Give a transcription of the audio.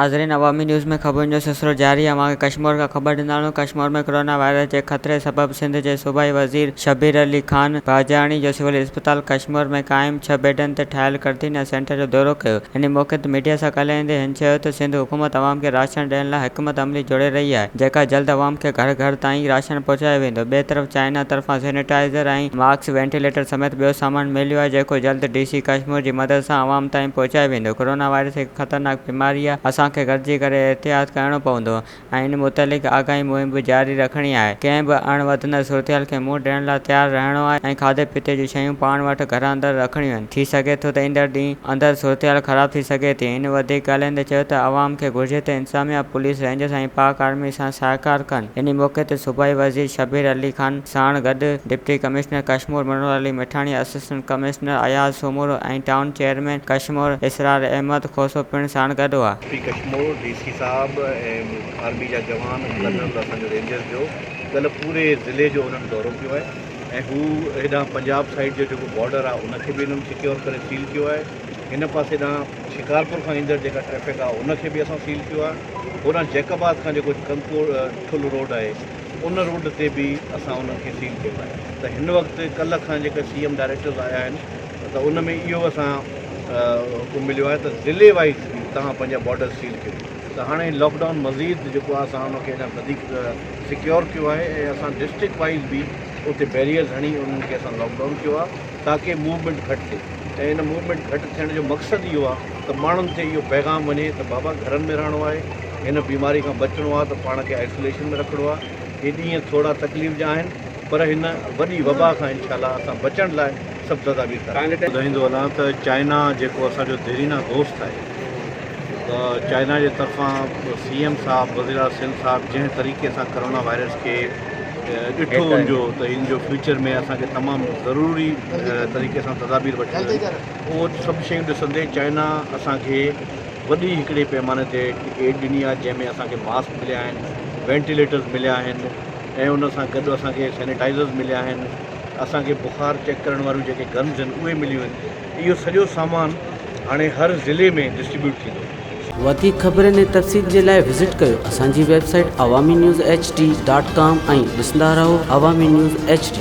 नाज़रीन, अवामी न्यूज़ में खबरुनि जो सिलसिलो जारी है। मां कश्मीर का खबर ॾींदाणो। कश्मीर में कोरोना वायरस के खतरे सबब सिंध के सूबाई वज़ीर शब्बीर अली खान बाजाणी जो सिविल अस्पताल कश्मीर में क़ाइम 6 बेडन ते ठहियल कंटेनर सेंटर जो दौरो कयो। इन मौके ते मीडिया सां ॻाल्हाईंदे हिन चयो त सिंध हुकूमत अवाम खे राशन ॾियण लाइ हिकमत अमली जोड़े रही है, जेका जल्द अवाम के घर घर ताईं राशन पहुचायो वेंदो। ॿिए तरफ़ चाइना तरफ़ां सैनिटाइज़र ऐं मास्क, वेंटिलेटर समेत ॿियो सामान मिलियो आहे, जेको जल्द DC कश्मीर जी मदद सां अवाम ताईं पहुचायो वेंदो। कोरोना वायरस हिकु ख़तरनाक बीमारी आहे। असांखे गॾिजी करे एहतियात करणो पवंदो ऐं इन मुतलिक़ आगाही मुहिम बि जारी रखणी आहे। कंहिं बि अणवधंदड़ सूरतहाल खे मुंहुं ॾियण लाइ तयारु रहणो आहे ऐं खाधे पीते जूं शयूं पाण वटि घर अंदरि रखणियूं आहिनि। थी सघे थो त ईंदड़ ॾींहुं अंदरि सूरतहाल ख़राब थी सघे थी। इन वधीक ॻाल्हाईंदे चयो त अवाम खे घुर्जे त इंतज़ामिया, पुलिस, रेंजर्स ऐं पाक आर्मी सां सहकार कनि। इन मौक़े ते सूबाई वज़ीर शब्बीर अली खान साण गॾु deputy commissioner Kashmore Manohar Ali Mithani, assistant commissioner Ayaz Soomro ऐं टाउन चेयरमैन कश्मीर इसरार अहमद खोसो पिणु साण गॾु हुआ। कश्मीर DC साहब ऐं आर्मी जा जवान, कर्नल असांजो रेंजर जो कल्ह पूरे ज़िले जो उन्हनि दौरो कयो आहे ऐं हू हेॾां पंजाब साइड जो जेको बॉर्डर आहे उनखे बि इन्हनि सिक्योर करे सील कयो आहे। हिन पासे ॾांहुं शिकारपुर खां ईंदड़ जेका ट्रैफिक आहे उनखे बि असां सील कयो आहे। होॾां जैकाबाद खां जेको कंकोड़ ठुल रोड आहे उन रोड ते बि असां उनखे सील कयो आहे। त हिन वक़्तु कल्ह खां जेके CM डायरेक्टर्स आया आहिनि त उन में इहो असां हुकुम मिलियो आहे त ज़िले वाइज़ तव्हां पंहिंजा बॉर्डर सील कयो। त हाणे लॉकडाउन मज़ीद जेको आहे असां उनखे अञा वधीक सिक्योर कयो आहे ऐं असां डिस्ट्रिक्ट वाइज़ बि उते बैरियर्स हणी उन्हनि खे असां लॉकडाउन कयो आहे ताकी मूवमेंट घटि थिए। ऐं इन मूवमेंट घटि थियण जो मक़सदु इहो आहे त माण्हुनि ते इहो पैगाम वञे त बाबा घरनि में रहणो आहे, हिन बीमारी खां बचिणो आहे, त पाण खे आइसोलेशन में रखिणो आहे। हे ॾींहं थोरा तकलीफ़ जा आहिनि पर हिन वॾी वबा खां इनशाला असां बचण लाइ सभु तदाबीर ॿुधाईंदो वञा त चाइना जेको असांजो देरीना दोस्त आहे, त चाइना जे तरफ़ां CM साहब, वज़ीर आला सिंध साहब जंहिं तरीक़े सां करोना वायरस खे ॾिठो वञिजो त इन जो फ्यूचर में असांखे तमामु ज़रूरी तरीक़े सां तदाबीर वठणी, उहो सभु शयूं ॾिसंदे चाइना असांखे वॾी हिकिड़े पैमाने ते एड ॾिनी आहे, जंहिंमें असांखे मास्क मिलिया आहिनि, वेंटिलेटर्स मिलिया आहिनि ऐं उन सां गॾु असांखे सैनिटाइज़र्स मिलिया आहिनि, असांखे बुख़ार चेक करण वारियूं जेके गन्स आहिनि उहे मिलियूं आहिनि। इहो सॼो सामान हाणे हर ज़िले में डिस्ट्रीब्यूट थींदो। वधीक ख़बरनि ऐं तफ़सील जे लाइ विज़िट कयो असांजी वेबसाइट awamiNewsHD.com ऐं ॾिसंदा रहो अवामी न्यूज़ HD।